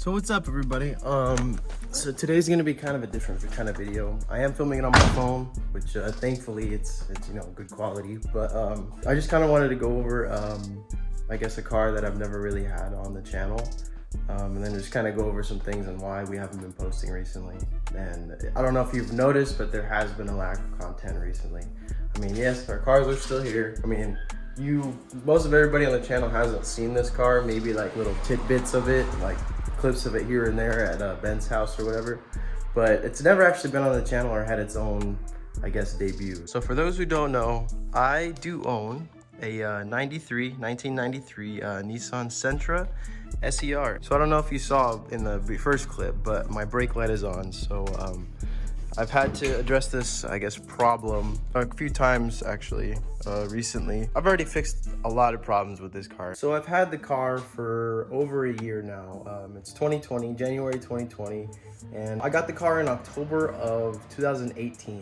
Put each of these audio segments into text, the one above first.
So what's up, everybody? So today's gonna be kind of a different kind of video. I am filming it on my phone, which thankfully it's good quality. But I just kind of wanted to go over I guess a car that I've never really had on the channel, and then just kind of go over some things and why we haven't been posting recently. And I don't know if you've noticed, but there has been a lack of content recently. I mean, yes, our cars are still here. I mean, most of everybody on the channel hasn't seen this car. Maybe like little tidbits of it, like clips of it here and there at Ben's house or whatever, but it's never actually been on the channel or had its own, I guess, debut. So for those who don't know, I do own a 1993 Nissan Sentra SER. So I don't know if you saw in the first clip, but my brake light is on. So I've had to address this, I guess, problem a few times actually recently. I've already fixed a lot of problems with this car. So I've had the car for over a year now. It's 2020, January 2020, and I got the car in October of 2018.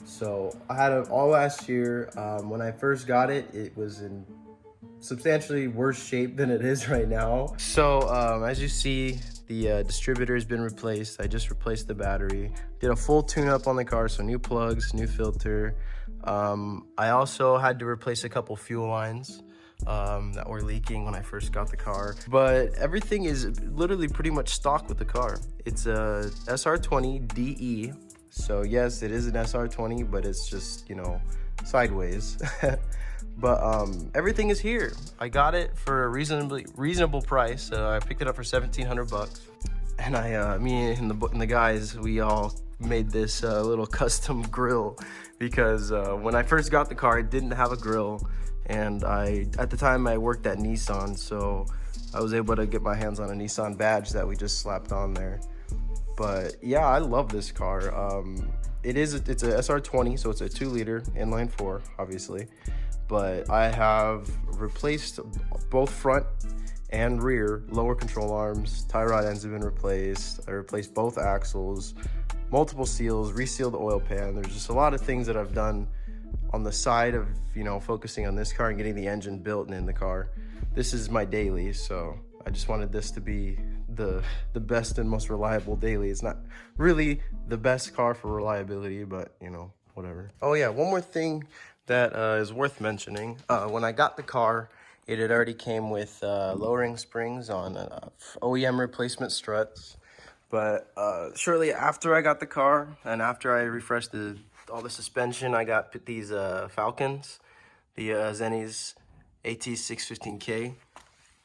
So I had it all last year. When I first got it, it was in substantially worse shape than it is right now. So as you see, the distributor has been replaced. I just replaced the battery, did a full tune-up on the car, so new plugs, new filter. I also had to replace a couple fuel lines that were leaking when I first got the car. But everything is literally pretty much stock with the car. It's a SR20 DE. So yes, it is an SR20, but it's just, you know, sideways. But everything is here. I got it for a reasonable price. I picked it up for 1,700 bucks, and me and the guys, we all made this little custom grill because when I first got the car, it didn't have a grill, and at the time I worked at Nissan, so I was able to get my hands on a Nissan badge that we just slapped on there. But yeah, I love this car. It's a SR20, so it's a 2-liter inline 4, obviously. But I have replaced both front and rear lower control arms. Tie rod ends have been replaced. I replaced both axles, multiple seals, resealed the oil pan. There's just a lot of things that I've done on the side of, you know, focusing on this car and getting the engine built and in the car. This is my daily, so I just wanted this to be the best and most reliable daily. It's not really the best car for reliability, but you know, whatever. Oh yeah, one more thing that is worth mentioning. When I got the car, it had already came with lowering springs on OEM replacement struts. But shortly after I got the car and after I refreshed all the suspension, I got these Falcons, the Zennies AT615K.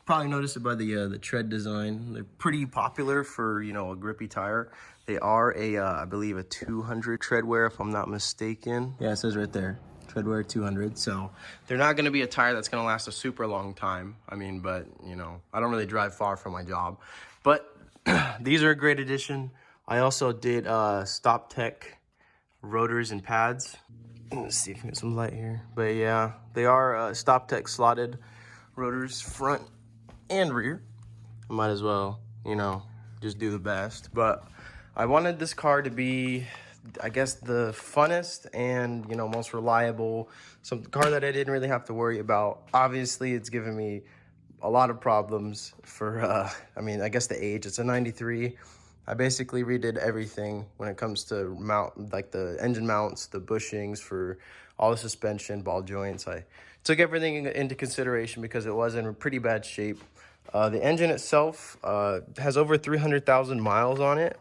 Probably noticed it by the tread design. They're pretty popular for, you know, a grippy tire. They are I believe a 200 tread wear, if I'm not mistaken. Yeah, it says right there, tread wear 200. So they're not going to be a tire that's going to last a super long time. I mean, but you know, I don't really drive far from my job. But these are a great addition. I also did Stop Tech rotors and pads. Let's see if we can get some light here. But yeah, they are Stop Tech slotted rotors, front and rear. I might as well, you know, just do the best. But I wanted this car to be, I guess, the funnest and, you know, most reliable. Some car that I didn't really have to worry about. Obviously, it's given me a lot of problems for, I mean, I guess the age. It's a 93. I basically redid everything when it comes to like the engine mounts, the bushings for all the suspension, ball joints. I took everything into consideration because it was in pretty bad shape. The engine itself has over 300,000 miles on it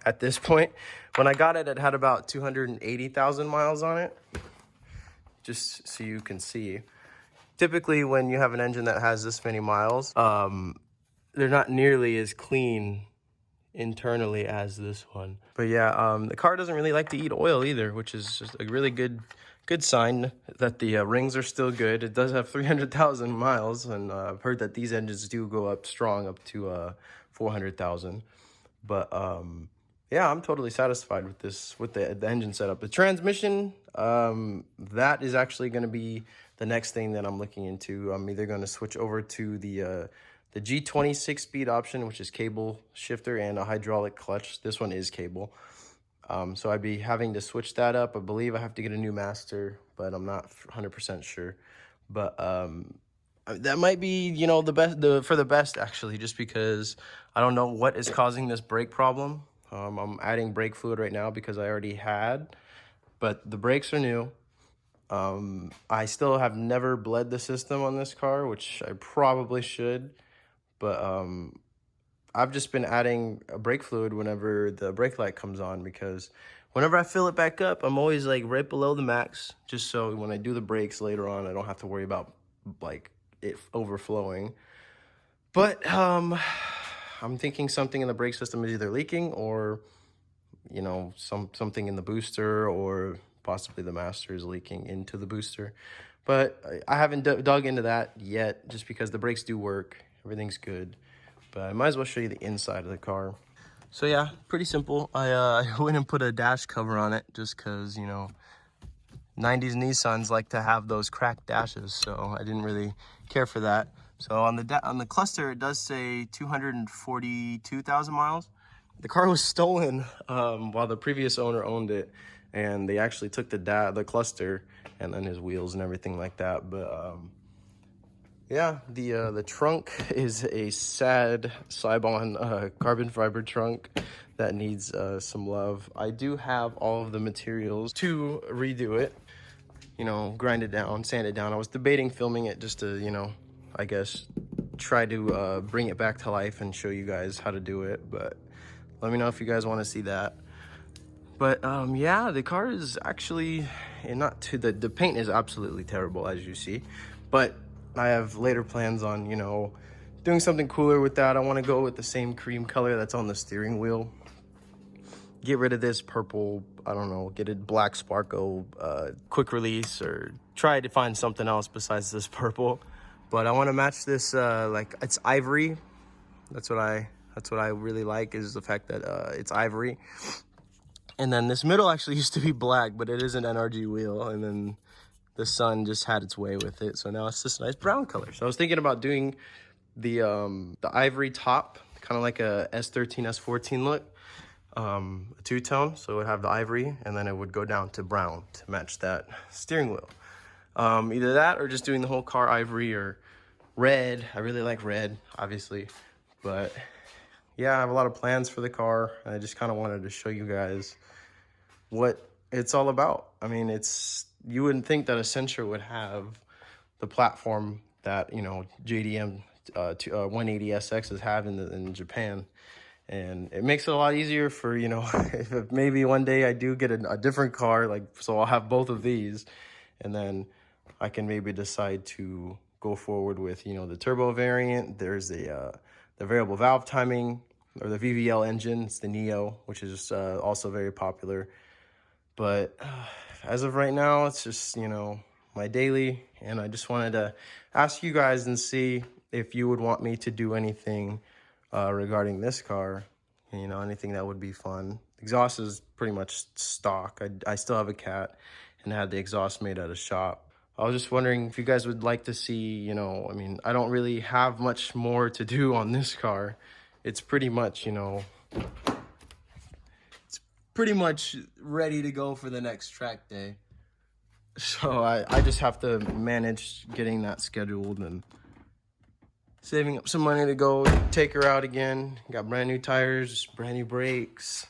at this point. When I got it, it had about 280,000 miles on it, just so you can see. Typically, when you have an engine that has this many miles, they're not nearly as clean internally as this one. But yeah, the car doesn't really like to eat oil either, which is just a really good sign that the rings are still good. It does have 300,000 miles, and I've heard that these engines do go up strong up to 400,000. But yeah, I'm totally satisfied with this, with the engine setup. The transmission, that is actually going to be the next thing that I'm looking into. I'm either going to switch over to the G20 6-speed option, which is cable shifter and a hydraulic clutch. This one is cable. So I'd be having to switch that up. I believe I have to get a new master, but I'm not 100% sure. But That might be, you know, the best, for the best actually, just because I don't know what is causing this brake problem. I'm adding brake fluid right now because I already had, but the brakes are new. I still have never bled the system on this car, which I probably should, but I've just been adding brake fluid whenever the brake light comes on, because whenever I fill it back up, I'm always like right below the max, just so when I do the brakes later on, I don't have to worry about like it overflowing. But I'm thinking something in the brake system is either leaking, or you know, something in the booster, or possibly the master is leaking into the booster. But I haven't dug into that yet, just because the brakes do work, everything's good. But I might as well show you the inside of the car. So yeah, pretty simple. I went and put a dash cover on it just because, you know, 90s Nissans like to have those cracked dashes, so I didn't really care for that. So on the cluster, it does say 242,000 miles. The car was stolen while the previous owner owned it, and they actually took the cluster and then his wheels and everything like that. But yeah, the trunk is a sad Sibon carbon fiber trunk that needs some love. I do have all of the materials to redo it, you know, grind it down, sand it down. I was debating filming it just to, you know, I guess try to bring it back to life and show you guys how to do it. But let me know if you guys want to see that. But yeah, the car is actually not too, the paint is absolutely terrible, as you see, but I have later plans on, you know, doing something cooler with that. I want to go with the same cream color that's on the steering wheel. Get rid of this purple, I don't know, get a black Sparko quick release, or try to find something else besides this purple. But I want to match this, like it's ivory. That's what I really like, is the fact that it's ivory. And then this middle actually used to be black, but it is an NRG wheel. And then the sun just had its way with it, so now it's this nice brown color. So I was thinking about doing the ivory top, kind of like a S13, S14 look, a two-tone. So it would have the ivory, and then it would go down to brown to match that steering wheel. Either that, or just doing the whole car ivory, or red. I really like red, obviously, but yeah, I have a lot of plans for the car. I just kind of wanted to show you guys what it's all about. I mean, you wouldn't think that a Sentra would have the platform that, you know, JDM 180SXs have in Japan. And it makes it a lot easier for, you know, if maybe one day I do get a different car, like, so I'll have both of these, and then I can maybe decide to go forward with, you know, the turbo variant. There's the variable valve timing, or the VVL engine. It's the Neo, which is also very popular. But as of right now, it's just, you know, my daily, and I just wanted to ask you guys and see if you would want me to do anything regarding this car, you know, anything that would be fun. Exhaust is pretty much stock. I still have a cat and had the exhaust made at a shop. I was just wondering if you guys would like to see, you know, I mean, I don't really have much more to do on this car. It's pretty much, you know, pretty much ready to go for the next track day. So I just have to manage getting that scheduled and saving up some money to go take her out again. Got brand new tires, brand new brakes.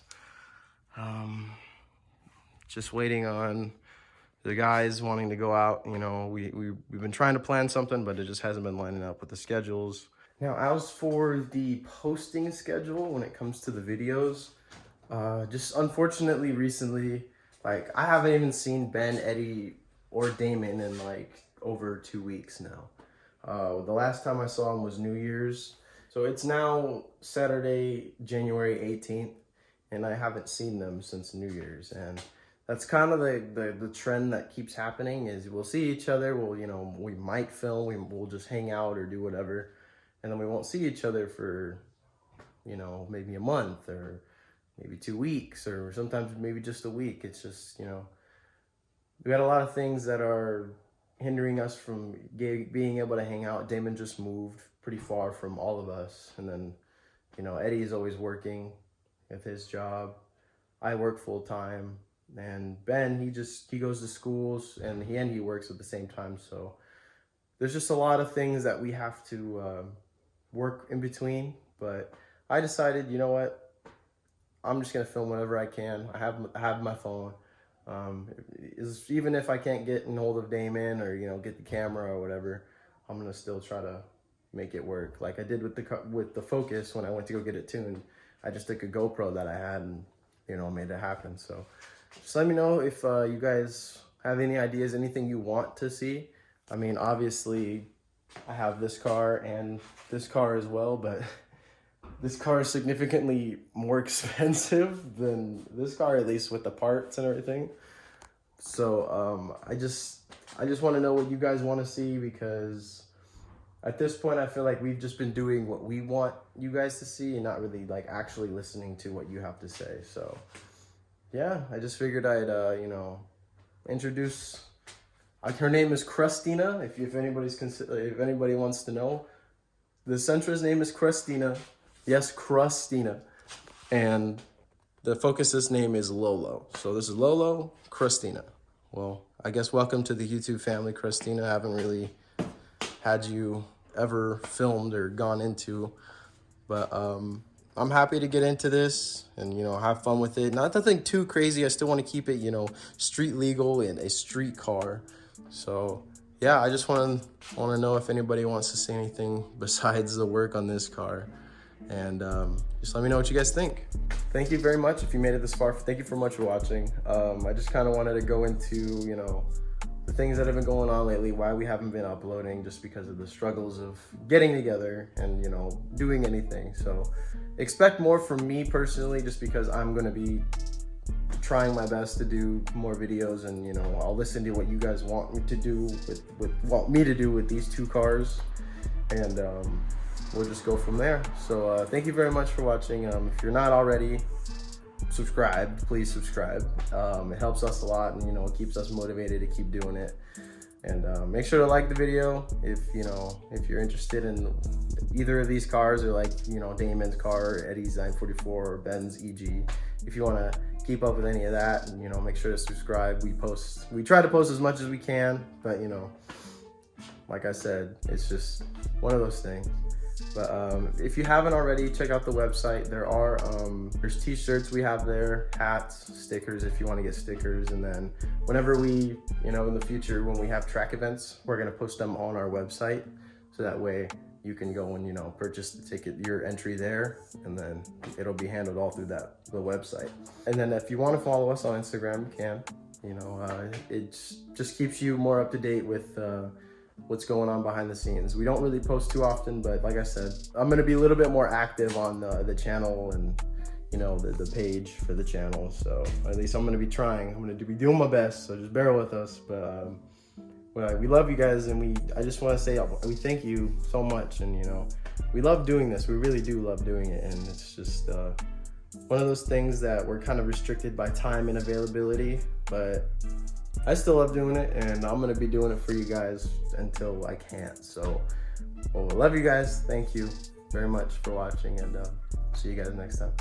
Just waiting on the guys wanting to go out. You know, we've been trying to plan something, but it just hasn't been lining up with the schedules. Now, as for the posting schedule when it comes to the videos, just unfortunately recently, like, I haven't even seen Ben, Eddie, or Damon in like over 2 weeks now. The last time I saw him was New Year's. So it's now Saturday, January 18th, and I haven't seen them since New Year's. And that's kind of the trend that keeps happening, is we'll see each other, we'll, you know, we might film, we'll just hang out or do whatever, and then we won't see each other for, you know, maybe a month, or maybe 2 weeks, or sometimes maybe just a week. It's just, you know, we got a lot of things that are hindering us from being able to hang out. Damon just moved pretty far from all of us. And then, you know, Eddie is always working with his job. I work full time. And Ben, he goes to schools, and he works at the same time. So there's just a lot of things that we have to work in between. But I decided, you know what, I'm just gonna film whenever I can. I have my phone. Even if I can't get in hold of Damon or get the camera or whatever, I'm gonna still try to make it work. Like I did with the Focus when I went to go get it tuned. I just took a GoPro that I had and made it happen. So just let me know if you guys have any ideas, anything you want to see. I mean, obviously I have this car and this car as well, but this car is significantly more expensive than this car, at least with the parts and everything. So I just want to know what you guys want to see, because at this point I feel like we've just been doing what we want you guys to see and not really like actually listening to what you have to say. So yeah, I just figured I'd introduce. Her name is Christina. If anybody wants to know, the Sentra's name is Christina. Yes, Christina. And the Focus's name is Lolo. So this is Lolo, Christina. Well, I guess welcome to the YouTube family, Christina. I haven't really had you ever filmed or gone into, but I'm happy to get into this and have fun with it. Not nothing too crazy. I still want to keep it street legal and a street car. So yeah, I just want to know if anybody wants to say anything besides the work on this car. And just let me know what you guys think. Thank you very much if you made it this far. Thank you for much for watching. I just kind of wanted to go into the things that have been going on lately, why we haven't been uploading, just because of the struggles of getting together and doing anything. So expect more from me personally, just because I'm going to be trying my best to do more videos, and I'll listen to what you guys want me to do with these two cars, and we'll just go from there. So thank you very much for watching. If you're not already subscribed, please subscribe. It helps us a lot, and it keeps us motivated to keep doing it. And make sure to like the video if you're interested in either of these cars, or like Damon's car, Eddie's 944, or Ben's EG. If you want to keep up with any of that, and make sure to subscribe. We try to post as much as we can, but like I said, it's just one of those things. But if you haven't already, check out the website. There's t-shirts we have there, hats, stickers if you want to get stickers. And then whenever we, in the future, when we have track events, we're going to post them on our website. So that way you can go and, purchase the ticket, your entry there, and then it'll be handled all through the website. And then if you want to follow us on Instagram, you can. It just keeps you more up to date with what's going on behind the scenes. We don't really post too often, but like I said, I'm going to be a little bit more active on the channel and the page for the channel. So at least I'm going to be trying. I'm going to be doing my best, so just bear with us. But we love you guys, and I just want to say we thank you so much. And we love doing this. We really do love doing it, and it's just one of those things that we're kind of restricted by time and availability, but I still love doing it, and I'm going to be doing it for you guys until I can't. So, I love you guys. Thank you very much for watching, and see you guys next time.